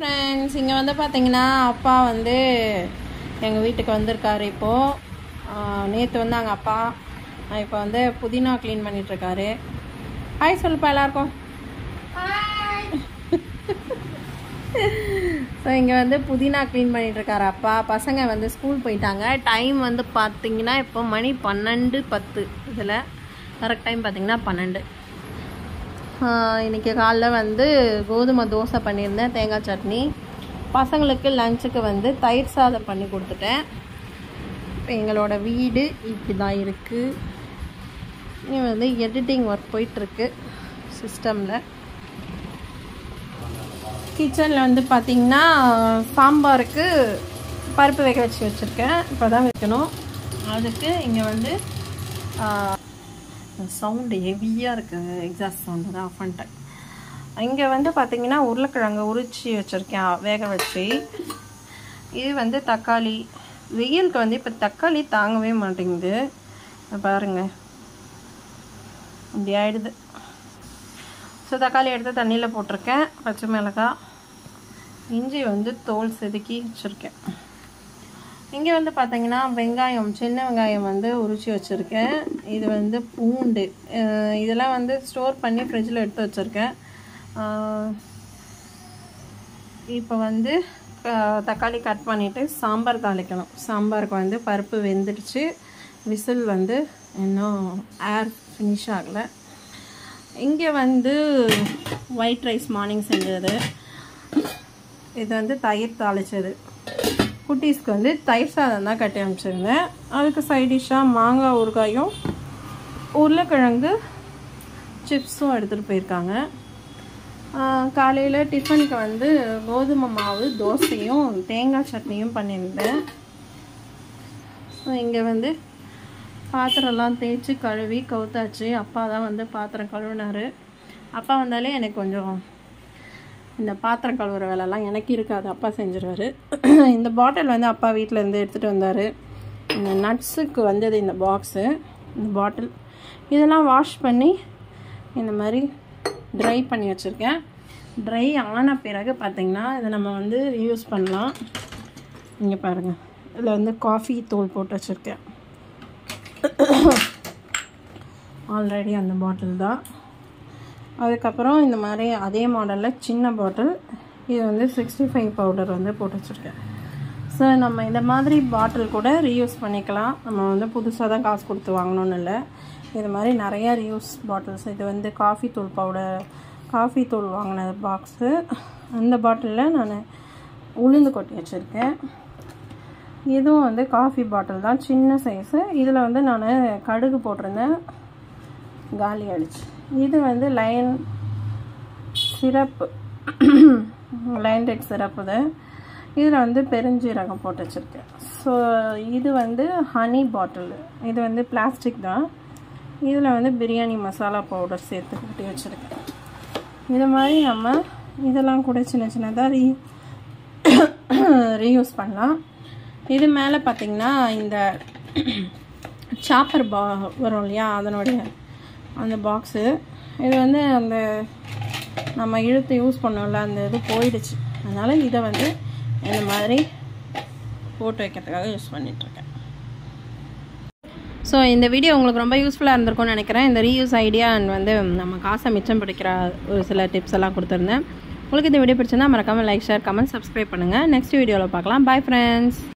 Friends, இங்கே வந்து பார்த்தீங்கன்னா அப்பா வந்து எங்கள் வீட்டுக்கு வந்திருக்காரு. இப்போது நேற்று வந்தாங்க அப்பா. இப்போ வந்து புதினா க்ளீன் பண்ணிகிட்ருக்காரு. ஹாய் சொல்லுப்பா எல்லாருக்கும். ஸோ இங்கே வந்து புதினா க்ளீன் பண்ணிகிட்ருக்காரு அப்பா. பசங்க வந்து ஸ்கூல் போயிட்டாங்க. டைம் வந்து பார்த்திங்கன்னா இப்போ மணி 12:10. இதில் கரெக்ட் டைம் பார்த்திங்கன்னா 12. இன்றைக்கி காலைல வந்து கோதுமை தோசை பண்ணியிருந்தேன், தேங்காய் சட்னி. பசங்களுக்கு லஞ்சுக்கு வந்து தயிர் சாதம் பண்ணி கொடுத்துட்டேன். இப்போ எங்களோட வீடு இப்படி தான் இருக்குது. இனி வந்து எடிட்டிங் ஒர்க் போயிட்டுருக்கு சிஸ்டமில். கிச்சனில் வந்து பார்த்திங்கன்னா சாம்பாருக்கு பருப்பு வேக வச்சுருக்கேன். இப்போ தான் வைக்கணும். அதுக்கு இங்கே வந்து சவுண்டு ஹெவியாக இருக்குது, எக்ஸாஸ்ட் சவுண்டு தான் ஆஃப் பண்ணிட்டேன். இங்கே வந்து பார்த்திங்கன்னா உருளைக்கிழங்கு உரிச்சி வச்சுருக்கேன் வேக வச்சு. இது வந்து தக்காளி. வெயிலுக்கு வந்து இப்போ தக்காளி தாங்கவே மாட்டேங்குது பாருங்கள், இப்படி ஆகிடுது. ஸோ தக்காளி எடுத்து தண்ணியில் போட்டிருக்கேன். பச்சை மிளகாய், இஞ்சி வந்து தோல் செதுக்கி வச்சுருக்கேன். இங்கே வந்து பார்த்திங்கன்னா வெங்காயம், சின்ன வெங்காயம் வந்து உரிச்சி வச்சுருக்கேன். இது வந்து பூண்டு, இதெல்லாம் வந்து ஸ்டோர் பண்ணி ஃப்ரிட்ஜில் எடுத்து வச்சுருக்கேன். இப்போ வந்து தக்காளி கட் பண்ணிவிட்டு சாம்பார் தாளிக்கணும். சாம்பாருக்கு வந்து பருப்பு வெந்துடுச்சு. விசில் வந்து இன்னும் ஏர் ஃபினிஷ் ஆகலை. இங்கே வந்து ஒயிட் ரைஸ் மார்னிங் செஞ்சது. இது வந்து தயிர் தாளித்தது. குட்டீஸ்க்கு வந்து தயிர் சாதம் தான் கட்டி அனுப்பிச்சிருந்தேன். அதுக்கு சைட் டிஷ்ஷாக மாங்காய் ஊறுகாயும் உருளைக்கிழங்கு சிப்ஸும் எடுத்துகிட்டு போயிருக்காங்க. காலையில் டிஃபனுக்கு வந்து கோதுமை மாவு தோசையும் தேங்காய் சட்னியும் பண்ணியிருந்தேன். இங்கே வந்து பாத்திரம்லாம் தேய்ச்சி கழுவி கவுத்தாச்சு. அப்பா தான் வந்து பாத்திரம் கழுவினார். அப்பா வந்தாலே எனக்கு கொஞ்சம் இந்த பாத்திரம் கழுவுற வேலைலாம் எனக்கு இருக்காது, அப்பா செஞ்சிருவார். இந்த பாட்டில் வந்து அப்பா வீட்டிலேருந்து எடுத்துகிட்டு வந்தார். இந்த நட்ஸுக்கு வந்தது இந்த பாக்ஸு, இந்த பாட்டில். இதெல்லாம் வாஷ் பண்ணி இந்த மாதிரி ட்ரை பண்ணி வச்சுருக்கேன். ட்ரை ஆன பிறகு பார்த்திங்கன்னா இதை நம்ம வந்து யூஸ் பண்ணலாம். இங்கே பாருங்கள், இதில் வந்து காஃபி தூள் போட்டு வச்சுருக்கேன். ஆல்ரெடி அந்த பாட்டில் தான். அதுக்கப்புறம் இந்த மாதிரி அதே மாடலில் சின்ன பாட்டில், இது வந்து 65 பவுடர் வந்து போட்டு வச்சுருக்கேன். ஸோ நம்ம இந்த மாதிரி பாட்டில் கூட ரீயூஸ் பண்ணிக்கலாம். நம்ம வந்து புதுசாக தான் காசு கொடுத்து வாங்கணும்னு இல்லை. இது மாதிரி நிறையா ரீயூஸ் பாட்டில்ஸ். இது வந்து காஃபி தூள் பவுடர், காஃபி தூள் வாங்கின பாக்ஸு. அந்த பாட்டிலில் நான் உளுந்து கொட்டி வச்சுருக்கேன். இதுவும் வந்து காஃபி பாட்டில் தான், சின்ன சைஸு. இதில் வந்து நான் கடுகு போட்டிருந்தேன், காலி ஆகிடுச்சு. இது வந்து line syrup, line date syrup தான். இதில் வந்து பெருஞ்சீரகம் போட்டு வச்சுருக்கேன். ஸோ இது வந்து ஹனி பாட்டில். இது வந்து பிளாஸ்டிக் தான். இதில் வந்து பிரியாணி மசாலா பவுடர் சேர்த்து கட்டி வச்சுருக்கேன். இது மாதிரி நம்ம இதெல்லாம் கூட சின்ன சின்னதாக ரீயூஸ் பண்ணலாம். இது மேலே பார்த்திங்கன்னா இந்த சாப்பர் வரும் இல்லையா, அதனுடைய அந்த பாக்ஸு. இது வந்து அந்த நம்ம இழுத்து யூஸ் பண்ணோம்ல, அந்த இது போயிடுச்சு. அதனால் இதை வந்து இந்த மாதிரி போட்டு வைக்கிறதுக்காக யூஸ் பண்ணிகிட்ருக்கேன். ஸோ இந்த வீடியோ உங்களுக்கு ரொம்ப யூஸ்ஃபுல்லாக இருந்திருக்கும்னு நினைக்கிறேன். இந்த ரீயூஸ் ஐடியா அண்ட் வந்து நம்ம காசை மிச்சம் பிடிக்கிற ஒரு சில டிப்ஸ் எல்லாம் கொடுத்துருந்தேன். உங்களுக்கு இந்த வீடியோ பிடிச்சிருந்தா மறக்காமல் லைக், ஷேர், கமெண்ட், சப்ஸ்கிரைப் பண்ணுங்கள். நெக்ஸ்ட் வீடியோவில் பார்க்கலாம். Bye friends.